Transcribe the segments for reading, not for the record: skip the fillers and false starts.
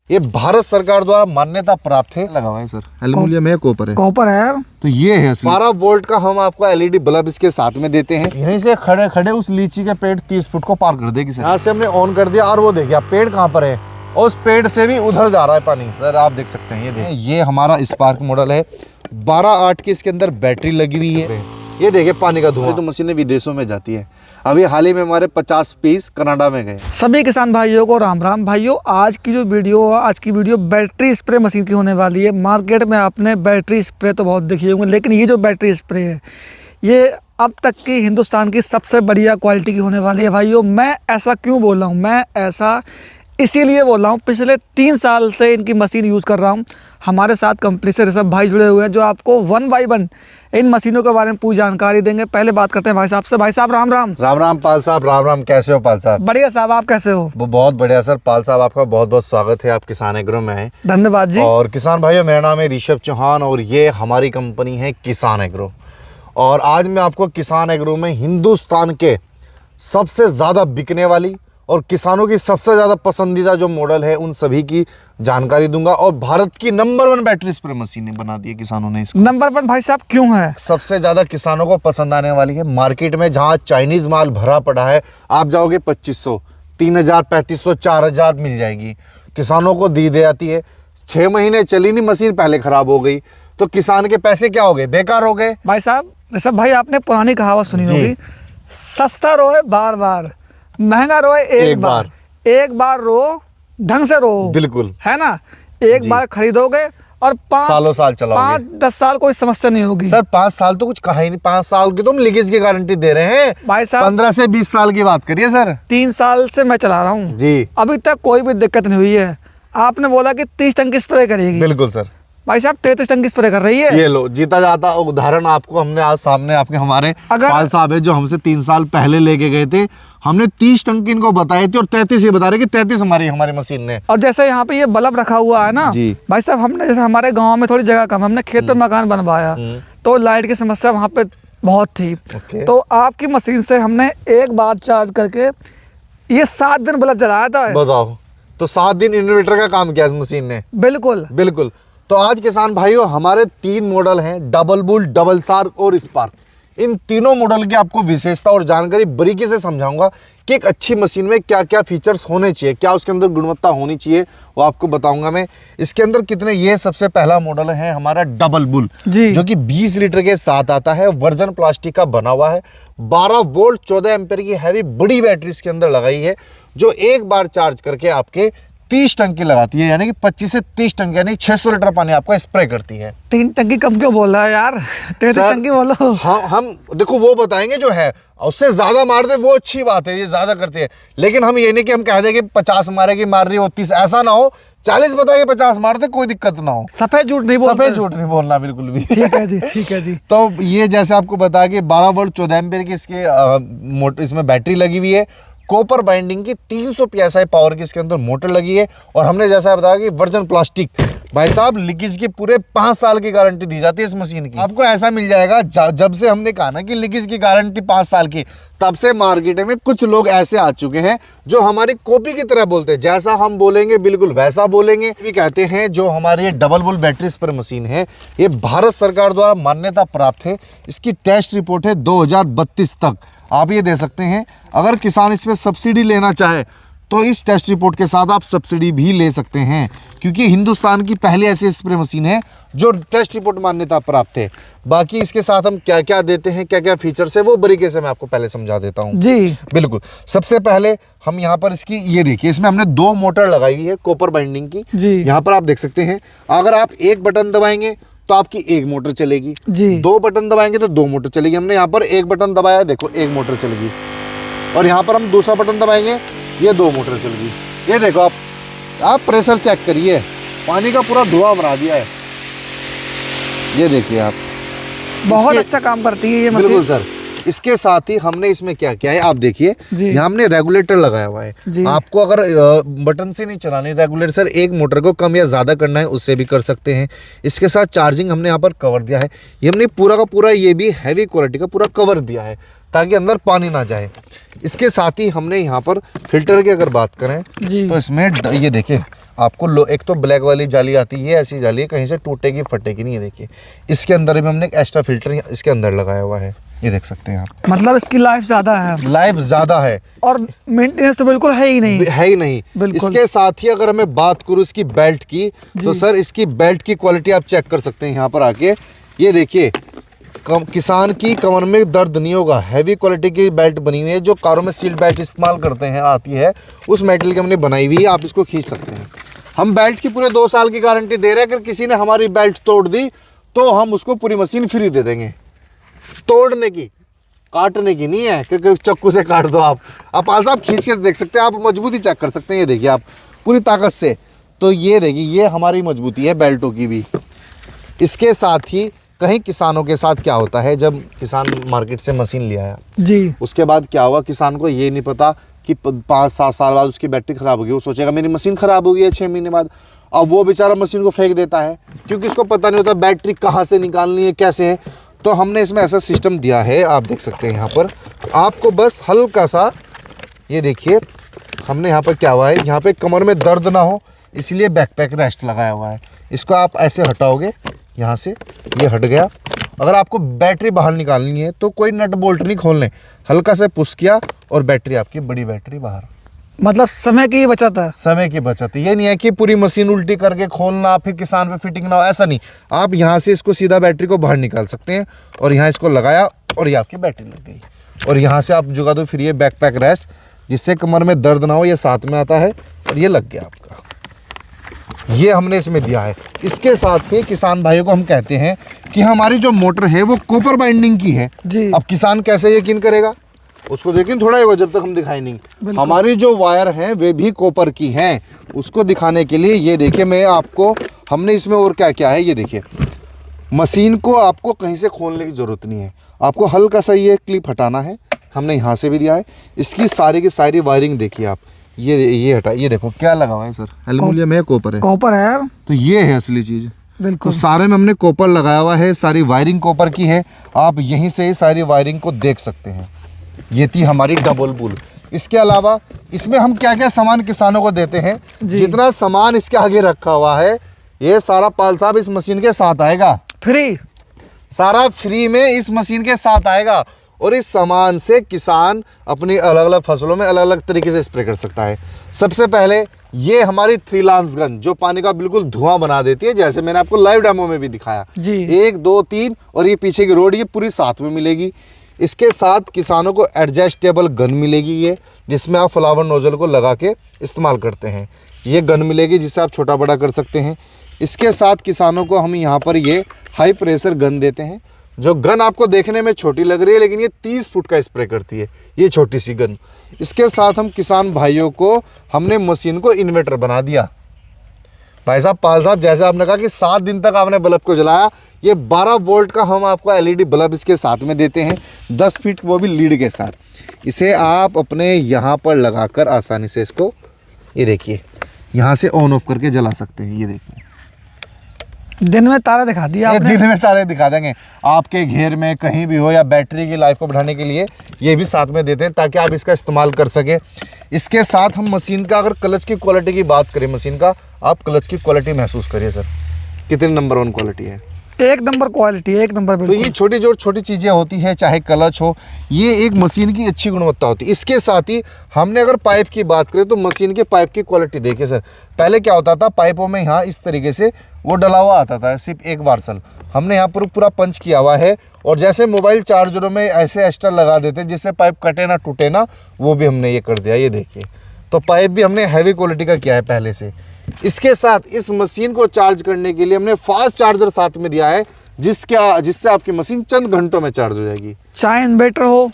ये भारत सरकार द्वारा मान्यता प्राप्त है। लगा हुआ है सर, एल्यूमिनियम है, कॉपर है। कॉपर है। तो ये है 12 वोल्ट का हम आपको एलईडी बल्ब इसके साथ में देते हैं। यहीं से खड़े खड़े उस लीची के पेड़ 30 फुट को पार कर देगी सर। यहाँ से हमने ऑन कर दिया और वो देखिए आप पेड़ कहाँ पर है, और उस पेड़ से भी उधर जा रहा है पानी सर, आप देख सकते हैं। ये देखिए, ये हमारा स्पार्क मॉडल है, 12/8 की इसके अंदर बैटरी लगी हुई है। ये देखिए पानी का धुआं, तो मशीनें विदेशों में जाती है। अभी हाल ही में हमारे 50 पीस कनाडा में गए। सभी किसान भाइयों को राम राम। भाइयों, आज की वीडियो बैटरी स्प्रे मशीन की होने वाली है। मार्केट में आपने बैटरी स्प्रे तो बहुत देखी होंगे, लेकिन ये जो बैटरी स्प्रे है ये अब तक की हिंदुस्तान की सबसे बढ़िया क्वालिटी की होने वाली है। भाइयों, मैं ऐसा क्यों बोल रहा हूँ? मैं ऐसा इसीलिए बोल रहा हूँ, पिछले 3 साल से इनकी मशीन यूज़ कर रहा हूँ। हमारे साथ कंपनी से ऋषभ भाई जुड़े हुए हैं, जो आपको 1 बाय 1 इन मशीनों के बारे में पूरी जानकारी देंगे। पहले बात करते हैं भाई साहब से। भाई साहब राम राम। राम राम पाल साहब, राम राम। कैसे हो पाल साहब? बढ़िया साहब, आप कैसे हो? वो बहुत बढ़िया सर। पाल साहब आपका बहुत बहुत स्वागत है, आप किसान एग्रो में हैं। धन्यवाद जी। और किसान भाइयों, मेरा नाम है ऋषभ चौहान और ये हमारी कंपनी है किसान एग्रो। और आज मैं आपको किसान एग्रो में हिंदुस्तान के सबसे ज़्यादा बिकने वाली और किसानों की सबसे ज़्यादा पसंदीदा जो मॉडल है उन सभी की जानकारी दूंगा। और भारत की नंबर 1 बैटरी स्प्रे मशीनें बना दी है किसानों ने। इसको नंबर 1 भाई साहब क्यों है? सबसे ज़्यादा किसानों को पसंद आने वाली है। मार्केट में जहाँ चाइनीज़ माल भरा पड़ा है, आप जाओगे 2500, 3000, 3500, 4000 मिल जाएगी। किसानों को दी जाती है। 6 महीने चली नहीं मशीन, पहले ख़राब हो गई, तो किसान के पैसे क्या हो गए? बेकार हो गए। भाई साहब, ऋषभ भाई, आपने पुरानी कहावत सुनी होगी, सस्ता रोए बार बार, महंगा रोए एक बार। एक बार रो, ढंग से रो। बिल्कुल, है ना? एक बार खरीदोगे और 5 सालों साल चलाओगे। 5-10 साल कोई समस्या नहीं होगी सर। 5 साल तो कुछ कहा ही नहीं, 5 साल की तुम लीकेज की गारंटी दे रहे हैं। भाई साहब 15 से 20 साल की बात करिए सर। 3 साल से मैं चला रहा हूँ जी, अभी तक कोई भी दिक्कत नहीं हुई है। आपने बोला कि 30 टंकी स्प्रे करेगी। बिल्कुल सर। भाई साहब 33 टंकी स्प्रे कर रही है। ये लो, जीता जाता उदाहरण आपको हमने आज सामने आपके हमारे पाल साहब है जो हमसे 3 साल पहले लेके गए थे। हमने 30 टंकी इनको बताई थी और 33 ही बता रहे कि 33 हमारी मशीन ने। और जैसे यहाँ पे ये बल्ब रखा हुआ है ना जी। भाई साहब, हमने जैसे हमारे गांव में थोड़ी जगह कम, हमने खेत पे मकान बनवाया, तो लाइट की समस्या वहाँ पे बहुत थी। तो आपकी मशीन से हमने एक बार चार्ज करके ये 7 दिन बल्ब जलाया था। बताओ, तो 7 दिन इन्वर्टर का काम किया इस मशीन ने। बिल्कुल बिल्कुल। तो आज किसान भाइयों, हमारे 3 मॉडल हैं, डबल बुल, डबल शार्क और स्पार्क। इन तीनों मॉडल की आपको विशेषता और जानकारी बारीकी से समझाऊंगा कि एक अच्छी मशीन में क्या क्या फीचर्स होने चाहिए, क्या उसके अंदर गुणवत्ता होनी चाहिए, वो आपको बताऊंगा मैं। इसके अंदर कितने, ये सबसे पहला मॉडल है हमारा डबल बुल, जो कि 20 लीटर के साथ आता है। वर्जन प्लास्टिक का बना हुआ है। 12 वोल्ट 14 एम्पीयर की हैवी बड़ी बैटरी इसके अंदर लगाई है, जो एक बार चार्ज करके आपके 30 टंकी लगाती है, यानी कि 25 से 30 टंकी, यानी 600 लीटर पानी आपका स्प्रे करती है। 3 टंकी कम क्यों बोल रहा है यार? 33 टंकी बोलो। हम देखो वो बताएंगे जो है, उससे ज्यादा मार दे वो अच्छी बात है, ये ज्यादा करते हैं। लेकिन हम ये नहीं कि हम कह दें कि 50 मारेगी, मार रही हो 30, ऐसा ना हो। 40 बता के 50 मार दे, कोई दिक्कत ना हो। सफेद झूठ नहीं बोलना, सफेद झूठ नहीं बोलना बिल्कुल भी। ठीक है जी, ठीक है जी। तो ये जैसे आपको बताया कि 12 वोल्ट 14 एम्पीयर की इसमें बैटरी लगी हुई है। कॉपर बाइंडिंग की 300 PSI पावर की इसके अंदर मोटर लगी है। और हमने जैसा बताया कि वर्जन प्लास्टिक, भाई साहब लीकेज की पूरे 5 साल की गारंटी दी जाती है इस मशीन की। आपको ऐसा मिल जाएगा, जब से हमने कहा ना कि लीकेज की गारंटी 5 साल की, तब से मार्केट में कुछ लोग ऐसे आ चुके हैं जो हमारी कॉपी की तरह बोलते हैं। जैसा हम बोलेंगे बिल्कुल वैसा बोलेंगे। भी कहते हैं जो हमारी ये double bull battery spray machine है, ये भारत सरकार द्वारा मान्यता प्राप्त है। इसकी टेस्ट रिपोर्ट है 2032 तक, आप ये दे सकते हैं। अगर किसान इस पर सब्सिडी लेना चाहे तो इस टेस्ट रिपोर्ट के साथ आप सब्सिडी भी ले सकते हैं, क्योंकि हिंदुस्तान की पहली ऐसी स्प्रे मशीन है जो टेस्ट रिपोर्ट मान्यता प्राप्त है। बाकी इसके साथ हम क्या क्या देते हैं, क्या क्या फीचर्स है, वो बारीकी से मैं आपको पहले समझा देता हूँ जी। बिल्कुल। सबसे पहले हम यहाँ पर इसकी ये देखिए, इसमें हमने 2 मोटर लगाई हुई है कॉपर बाइंडिंग की जी। यहाँ पर आप देख सकते हैं, अगर आप एक बटन दबाएंगे तो आपकी एक मोटर चलेगी जी। 2 बटन दबाएंगे तो 2 मोटर चलेगी। हमने यहाँ पर एक बटन दबाया, देखो एक मोटर चलेगी। और यहाँ पर हम दूसरा बटन दबाएंगे, ये 2 मोटर चलेगी। ये देखो आप प्रेशर चेक करिए, पानी का पूरा धुआं बना दिया है। ये देखिए आप, बहुत अच्छा काम करती है ये मशीन। बिल्कुल सर। इसके साथ ही हमने इसमें क्या किया है, आप देखिए यहाँ हमने रेगुलेटर लगाया हुआ है। आपको अगर बटन से नहीं चलानी रेगुलेटर, सर एक मोटर को कम या ज़्यादा करना है उससे भी कर सकते हैं। इसके साथ चार्जिंग हमने यहाँ पर कवर दिया है। ये हमने पूरा का पूरा, ये भी हैवी क्वालिटी का पूरा कवर दिया है ताकि अंदर पानी ना जाए। इसके साथ ही हमने यहाँ पर फिल्टर की अगर बात करें तो इसमें ये देखिए आपको एक तो ब्लैक वाली जाली आती है, ऐसी जाली है, कहीं से टूटेगी फटेगी नहीं। ये देखिए, इसके अंदर भी हमने एक एक्स्ट्रा फिल्टर इसके अंदर लगाया हुआ है, ये देख सकते हैं आप। मतलब इसकी लाइफ ज़्यादा है, लाइफ ज़्यादा है और मेंटेनेंस तो बिल्कुल है ही नहीं, है ही नहीं। इसके साथ ही अगर हमें बात करूँ इसकी बेल्ट की, तो सर इसकी बेल्ट की क्वालिटी आप चेक कर सकते हैं यहाँ पर आके। ये देखिए, किसान की कमर में दर्द नहीं होगा, हैवी क्वालिटी की बेल्ट बनी हुई है। जो कारों में सीट बेल्ट इस्तेमाल करते हैं आती है, उस मेटल की हमने बनाई हुई है। आप इसको खींच सकते हैं। हम बेल्ट की पूरे 2 साल की गारंटी दे रहे हैं। अगर किसी ने हमारी बेल्ट तोड़ दी तो हम उसको पूरी मशीन फ्री दे देंगे। तोड़ने की, काटने की नहीं है, क्योंकि चाकू से काट दो आप साहब खींच के देख सकते हैं, आप मजबूती चेक कर सकते हैं। ये देखिए आप पूरी ताकत से, तो ये देखिए ये हमारी मजबूती है बेल्टों की भी। इसके साथ ही कहीं किसानों के साथ क्या होता है, जब किसान मार्केट से मशीन ले आया जी, उसके बाद क्या हुआ, किसान को ये नहीं पता कि 5-7 साल बाद उसकी बैटरी ख़राब होगी। वो सोचेगा मेरी मशीन ख़राब हो गई है 6 महीने बाद। अब वो बेचारा मशीन को फेंक देता है, क्योंकि इसको पता नहीं होता बैटरी कहाँ से निकालनी है, कैसे है। तो हमने इसमें ऐसा सिस्टम दिया है, आप देख सकते हैं यहाँ पर। आपको बस हल्का सा, ये देखिए हमने यहाँ पर क्या हुआ है, यहाँ पे कमर में दर्द ना हो इसलिए बैकपैक रेस्ट लगाया हुआ है। इसको आप ऐसे हटाओगे, यहाँ से ये हट गया। अगर आपको बैटरी बाहर निकालनी है तो कोई नट बोल्ट नहीं खोलने, हल्का से पुश किया और बैटरी आपकी बड़ी बैटरी बाहर। मतलब समय की बचत है, समय की बचत। ये नहीं है कि पूरी मशीन उल्टी करके खोलना फिर किसान पे फिटिंग ना हो, ऐसा नहीं। आप यहाँ से इसको सीधा बैटरी को बाहर निकाल सकते हैं और यहाँ इसको लगाया और ये आपकी बैटरी लग गई। और यहाँ से आप जुगा दो फिर ये बैकपैक रेस्ट, जिससे कमर में दर्द ना हो, ये साथ में आता है और ये लग गया आपका। ये हमने इसमें दिया है। इसके साथ ही किसान भाइयों को हम कहते हैं कि हमारी जो मोटर है वो कॉपर बाइंडिंग की है जी। अब किसान कैसे यकीन करेगा, उसको यकीन थोड़ा ही होगा जब तक हम दिखाए नहीं। हमारी जो वायर हैं वे भी कॉपर की हैं। उसको दिखाने के लिए ये देखिए, मैं आपको, हमने इसमें और क्या क्या है ये देखिए। मशीन को आपको कहीं से खोलने की ज़रूरत नहीं है, आपको हल्का सा ये क्लिप हटाना है। हमने यहाँ से भी दिया है। इसकी सारी की सारी वायरिंग देखिए आप, ये हटा, ये देखो क्या लगा हुआ है सर, एल्युमिनियम है, कॉपर है, कॉपर है, तो ये है असली चीज़। बिल्कुल तो सारे में हमने कॉपर लगाया हुआ है, सारी वायरिंग कॉपर की है। आप यहीं से सारी वायरिंग को देख सकते हैं। ये थी हमारी डबल बुल। इसके अलावा इसमें हम क्या क्या सामान किसानों को देते हैं, जितना सामान इसके आगे रखा हुआ है ये सारा पाल साहब इस मशीन के साथ आएगा, फ्री, सारा फ्री में इस मशीन के साथ आएगा। और इस सामान से किसान अपनी अलग अलग फसलों में अलग अलग तरीके से स्प्रे कर सकता है। सबसे पहले ये हमारी 3 लांस गन जो पानी का बिल्कुल धुआं बना देती है, जैसे मैंने आपको लाइव डेमो में भी दिखाया जी। 1 2 3 और ये पीछे की रोड ये पूरी साथ में मिलेगी। इसके साथ किसानों को एडजस्टेबल गन मिलेगी, ये जिसमें आप फ्लावर नोजल को लगा के इस्तेमाल करते हैं। ये गन मिलेगी जिससे आप छोटा बड़ा कर सकते हैं। इसके साथ किसानों को हम यहाँ पर ये हाई प्रेशर गन देते हैं। जो गन आपको देखने में छोटी लग रही है लेकिन ये 30 फुट का स्प्रे करती है, ये छोटी सी गन। इसके साथ हम किसान भाइयों को हमने मशीन को इन्वर्टर बना दिया। भाई साहब, पाल साहब, जैसे आपने कहा कि 7 दिन तक आपने बल्ब को जलाया, ये 12 वोल्ट का हम आपको एलईडी बल्ब इसके साथ में देते हैं, 10 फीट, वो भी लीड के साथ। इसे आप अपने यहाँ पर लगाकर आसानी से इसको, ये देखिए, यहाँ से ऑन ऑफ करके जला सकते हैं। ये देखिए, दिन में तारा दिखा दिया आपने। दिन में तारे दिखा देंगे आपके घेर में कहीं भी हो, या बैटरी की लाइफ को बढ़ाने के लिए ये भी साथ में देते हैं ताकि आप इसका इस्तेमाल कर सके। इसके साथ हम मशीन का, अगर क्लच की क्वालिटी की बात करें मशीन का, आप क्लच की क्वालिटी महसूस करिए सर, कितनी नंबर 1 क्वालिटी है। 1 नंबर क्वालिटी, 1 नंबर तो बिल्कुल। ये छोटी जो छोटी चीज़ें होती हैं, चाहे क्लच हो, ये एक मशीन की अच्छी गुणवत्ता होती है। इसके साथ ही हमने अगर पाइप की बात करें तो मशीन के पाइप की क्वालिटी देखिए सर। पहले क्या होता था, पाइपों में यहाँ इस तरीके से वो डला हुआ आता था, सिर्फ एक वार्सल। हमने यहाँ पर पूरा पंच किया हुआ है, और जैसे मोबाइल चार्जरों में ऐसे एक्स्ट्रा लगा देते हैं जिससे पाइप कटे ना टूटे ना, वो भी हमने ये कर दिया। ये देखिए, तो पाइप भी हमने हैवी क्वालिटी का किया है पहले से। इसके साथ इस मशीन को चार्ज करने के लिए हमने फास्ट चार्जर साथ में दिया है, जिससे आपकी मशीन चंद घंटों में चार्ज हो जाएगी। चाहे इन्वर्टर हो,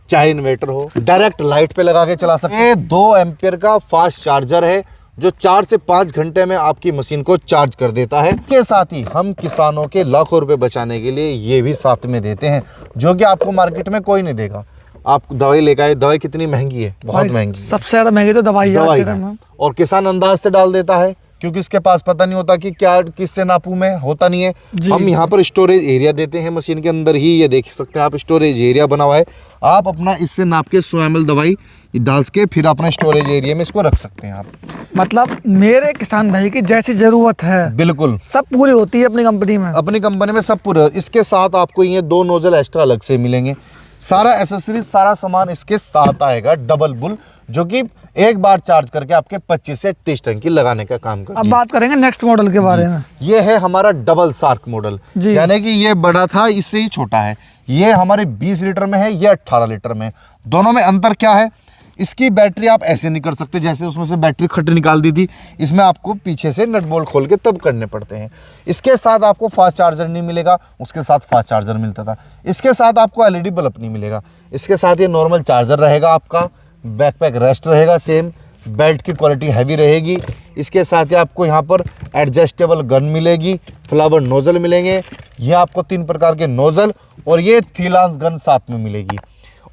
चाहे इन्वर्टर हो, डायरेक्ट लाइट पे लगा के चला सकते हैं। 2 एम्पियर का फास्ट चार्जर है जो 4 से 5 घंटे में आपकी मशीन को चार्ज कर देता है। इसके साथ ही हम किसानों के लाखों रुपए बचाने के लिए ये भी साथ में देते हैं, जो कि आपको मार्केट में कोई नहीं देगा। आप दवाई लेकर आए, दवाई कितनी महंगी है, बहुत महंगी, सबसे ज़्यादा महंगी तो दवाई है। और किसान अंदाज से डाल देता है क्योंकि उसके पास पता नहीं होता कि क्या किससे नापू में, होता नहीं है। हम यहाँ पर स्टोरेज एरिया देते हैं मशीन के अंदर ही, ये देख सकते हैं आप, स्टोरेज एरिया बना हुआ है। आप अपना इससे नाप के 100 ml दवाई ये डाल के फिर अपने स्टोरेज एरिया में इसको रख सकते हैं आप। मतलब मेरे किसान भाई की जैसी जरूरत है बिल्कुल सब पूरी होती है अपनी कंपनी में। अपनी कंपनी में सब पूरे। इसके साथ आपको ये 2 नोजल एक्स्ट्रा अलग से मिलेंगे। सारा एसेसरीज सारा सामान इसके साथ आएगा डबल बुल, जो कि एक बार चार्ज करके आपके 25 से 30 टंकी लगाने का काम करती है। अब बात करेंगे नेक्स्ट मॉडल के बारे में। ये है हमारा डबल शार्क मॉडल, यानी कि ये बड़ा था, इससे ही छोटा है। ये हमारे 20 लीटर में है, ये 18 लीटर में। दोनों में अंतर क्या है? इसकी बैटरी आप ऐसे नहीं कर सकते जैसे उसमें से बैटरी खट निकाल दी थी, इसमें आपको पीछे से नट बोल्ट खोल के तब करने पड़ते हैं। इसके साथ आपको फास्ट चार्जर नहीं मिलेगा, उसके साथ फास्ट चार्जर मिलता था। इसके साथ आपको एलईडी बल्ब नहीं मिलेगा। इसके साथ ये नॉर्मल चार्जर रहेगा आपका, बैकपैक रेस्ट रहेगा सेम, बेल्ट की क्वालिटी हैवी रहेगी। इसके साथ ही आपको यहाँ पर एडजस्टेबल गन मिलेगी, फ्लावर नोजल मिलेंगे। ये आपको 3 प्रकार के नोजल और ये थीलांस गन साथ में मिलेगी।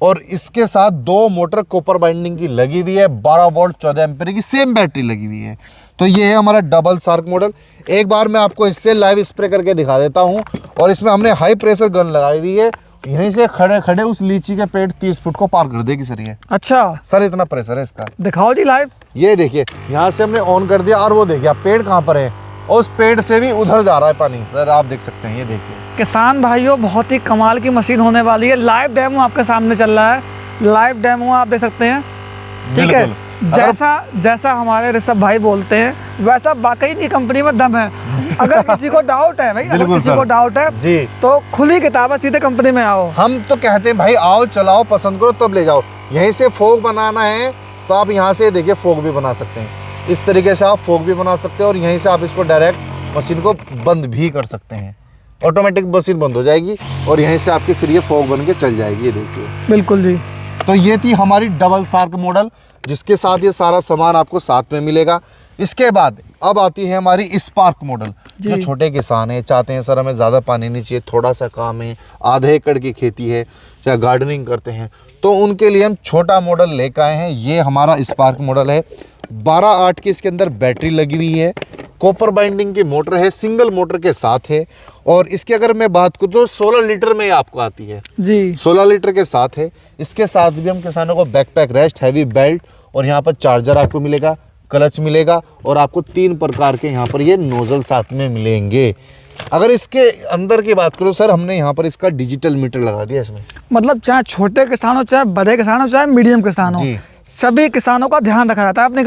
और इसके साथ 2 मोटर कॉपर बाइंडिंग की लगी हुई है, 12 वोल्ट 14 एम्पीयर की सेम बैटरी लगी हुई है। तो ये है हमारा डबल शार्क मॉडल। एक बार मैं आपको इससे लाइव स्प्रे करके दिखा देता हूँ। और इसमें हमने हाई प्रेशर गन लगाई हुई है, यहीं से खड़े खड़े उस लीची के पेड़ 30 फुट को पार कर देगी सर। ये अच्छा सर इतना प्रेशर है इसका। दिखाओ जी लाइव। ये देखिए यहाँ से हमने ऑन कर दिया और वो देखिए आप पेड़ कहाँ पर है, और उस पेड़ से भी उधर जा रहा है पानी सर, आप देख सकते हैं। ये देखिए किसान भाइयों बहुत ही कमाल की मशीन होने वाली है। लाइव डेमो आपके सामने चल रहा है, लाइव डेमो आप देख सकते हैं। ठीक है, जैसा हमारे ऋषभ भाई बोलते हैं वैसा वाकई की कंपनी में दम है। अगर किसी को डाउट है भाई, अगर किसी को डाउट है जी, तो खुली किताब है, सीधे कंपनी में आओ। हम तो कहते हैं भाई आओ चलाओ पसंद करो तब ले जाओ। यहीं से फोग बनाना है तो आप यहाँ से देखिए फोग भी बना सकते हैं। इस तरीके से आप फोग भी बना सकते हैं और यहीं से आप इसको डायरेक्ट मशीन को बंद भी कर सकते हैं। ऑटोमेटिक मशीन बंद हो जाएगी और यहीं से आपकी फिर ये फोग बन के चल जाएगी। ये देखिए बिल्कुल जी। तो ये थी हमारी डबल शार्क मॉडल, जिसके साथ ये सारा सामान आपको साथ में मिलेगा। इसके बाद अब आती है हमारी स्पार्क मॉडल। जो छोटे किसान हैं, चाहते हैं सर हमें ज़्यादा पानी नहीं चाहिए, थोड़ा सा काम है, आधे एकड़ की खेती है या गार्डनिंग करते हैं, तो उनके लिए हम छोटा मॉडल लेकर आए हैं। ये हमारा स्पार्क मॉडल है। 12/8 की इसके अंदर बैटरी लगी हुई है, कॉपर बाइंडिंग की मोटर है, सिंगल मोटर के साथ है। और इसकी अगर मैं बात करूँ तो 16 लीटर में आपको आती है जी, 16 लीटर के साथ है। इसके साथ भी हम किसानों को बैकपैक रेस्ट, हैवी बेल्ट और यहाँ पर चार्जर आपको मिलेगा, क्लच मिलेगा और आपको 3 प्रकार के यहाँ पर ये नोजल साथ में मिलेंगे। अगर इसके अंदर की बात करो सर, हमने यहाँ पर इसका डिजिटल मीटर लगा दिया इसमें। मतलब चाहे छोटे किसान हो, चाहे बड़े किसान हो, चाहे मीडियम किसान हो, सभी किसानों का ध्यान रखा जाता है अपनी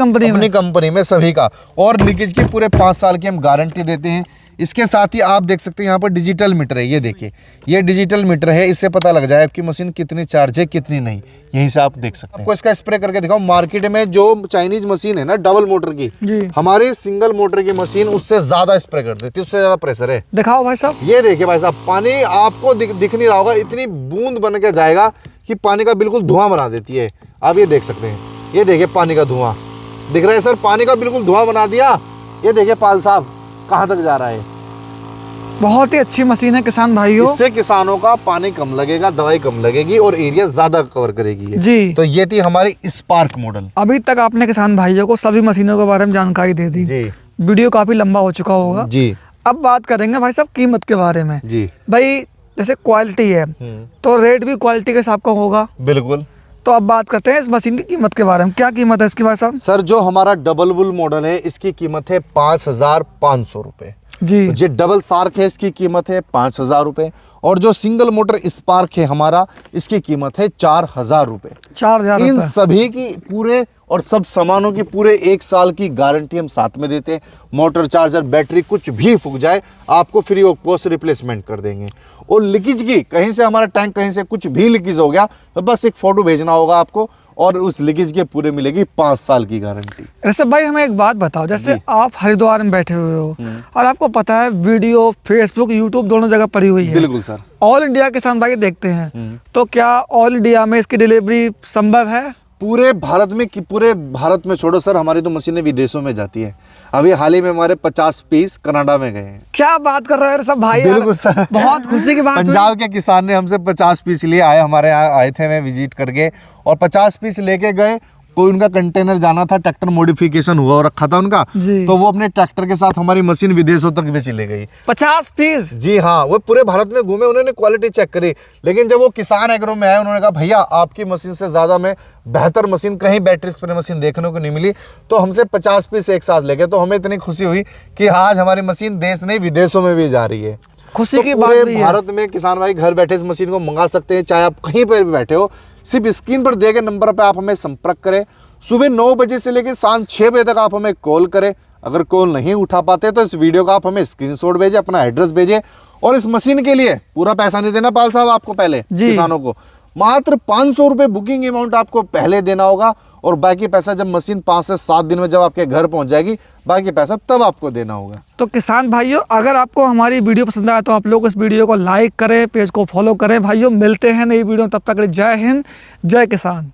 कंपनी में सभी का। और लीकेज की पूरे 5 साल की हम गारंटी देते हैं। इसके साथ ही आप देख सकते हैं यहाँ पर डिजिटल मीटर है। ये देखिए ये डिजिटल मीटर है, इससे पता लग जाए आपकी मशीन कितनी चार्ज है कितनी नहीं, यहीं से आप देख सकते हैं। आपको इसका स्प्रे करके दिखाऊं। मार्केट में जो चाइनीज मशीन है ना डबल मोटर की, हमारी सिंगल मोटर की मशीन उससे ज्यादा स्प्रे कर देती है, उससे ज्यादा प्रेशर है। दिखाओ भाई साहब। ये देखिए भाई साहब, पानी आपको दिख नहीं रहा होगा, इतनी बूंद बन के जाएगा कि पानी का बिल्कुल धुआं बना देती है। आप ये देख सकते हैं, ये देखिए पानी का धुआं दिख रहा है सर, पानी का बिल्कुल धुआं बना दिया। ये देखिए पाल साहब कहाँ तक जा रहा है। बहुत ही अच्छी मशीन है किसान भाइयों। इससे किसानों का पानी कम लगेगा, दवाई कम लगेगी और एरिया ज्यादा कवर करेगी जी। तो ये थी हमारी स्पार्क मॉडल। अभी तक आपने किसान भाइयों को सभी मशीनों के बारे में जानकारी दे दी जी। वीडियो काफी लंबा हो चुका होगा जी। अब बात करेंगे भाई साहब कीमत के बारे में जी। भाई जैसे क्वालिटी है तो रेट भी क्वालिटी के हिसाब का होगा। बिल्कुल। तो अब बात करते हैं इस मशीन की कीमत के बारे में। क्या कीमत है इसकी भाई साहब? सर जो हमारा डबल बुल मॉडल है इसकी कीमत है 5,500 रुपए जी। जो डबल शार्क है इसकी कीमत है 5,000 रुपए और जो सिंगल मोटर स्पार्क है हमारा इसकी कीमत है 4,000 रुपए। 4,000। इन सभी की पूरे और सब सामानों की पूरे 1 साल की गारंटी हम साथ में देते हैं। मोटर, चार्जर, बैटरी कुछ भी फूक जाए आपको फ्री ऑफ कॉस्ट रिप्लेसमेंट कर देंगे। और लीकेज की कहीं से हमारा टैंक कहीं से कुछ भी लीकेज हो गया तो बस एक फोटो भेजना होगा आपको और उस लीकेज के पूरे मिलेगी 5 साल की गारंटी। ऋषभ भाई हमें एक बात बताओ, जैसे आप हरिद्वार में बैठे हुए हो और आपको पता है वीडियो फेसबुक यूट्यूब दोनों जगह पड़ी हुई है। बिल्कुल सर। ऑल इंडिया किसान भाई देखते हैं, तो क्या ऑल इंडिया में इसकी डिलीवरी संभव है? पूरे भारत में छोड़ो सर, हमारी तो मशीनें विदेशों में जाती है। अभी हाल ही में हमारे 50 पीस कनाडा में गए हैं। क्या बात कर रहे हैं सब भाई। बिल्कुल सर, बहुत खुशी की बात। पंजाब के किसान ने हमसे 50 पीस लिए आए, हमारे यहाँ आए थे मैं विजिट करके और 50 पीस लेके गए। कोई उनका कंटेनर जाना था, ट्रैक्टर मॉडिफिकेशन हुआ और रखा था उनका, जी। तो वो अपने ट्रैक्टर के साथ हमारी मशीन विदेशों तक भी चली गई। 50 पीस? जी हाँ, वो पूरे भारत में घूमे, उन्होंने क्वालिटी चेक करी, लेकिन जब वो किसान एग्रो में आए उन्होंने कहा भैया आपकी मशीन से ज़्यादा में बेहतर मशीन कहीं बैटरी स्प्रे मशीन देखने को नहीं मिली, तो हमसे 50 पीस एक साथ ले गए। तो हमें इतनी खुशी हुई कि आज हमारी मशीन देश नहीं विदेशों में भी जा रही है। खुशी तो की बात पूरे भी है। भारत में किसान भाई घर बैठे इस मशीन को मंगा सकते हैं, चाहे आप कहीं पर भी बैठे हो। सिर्फ स्क्रीन पर दिए गए नंबर पर आप हमें संपर्क करें। सुबह 9 बजे से लेकर शाम 6 बजे तक आप हमें कॉल करें। अगर कॉल नहीं उठा पाते तो इस वीडियो का आप हमें स्क्रीनशॉट भेजें, अपना एड्रेस भेजें। और इस मशीन के लिए पूरा पैसा नहीं देना पाल साहब आपको, पहले किसानों को मात्र 500 रुपये बुकिंग अमाउंट आपको पहले देना होगा, और बाकी पैसा जब मशीन 5 से 7 दिन में जब आपके घर पहुंच जाएगी, बाकी पैसा तब आपको देना होगा। तो किसान भाइयों, अगर आपको हमारी वीडियो पसंद आए तो आप लोग इस वीडियो को लाइक करें, पेज को फॉलो करें। भाइयों मिलते हैं नई वीडियो, तब तक जय हिंद, जय किसान।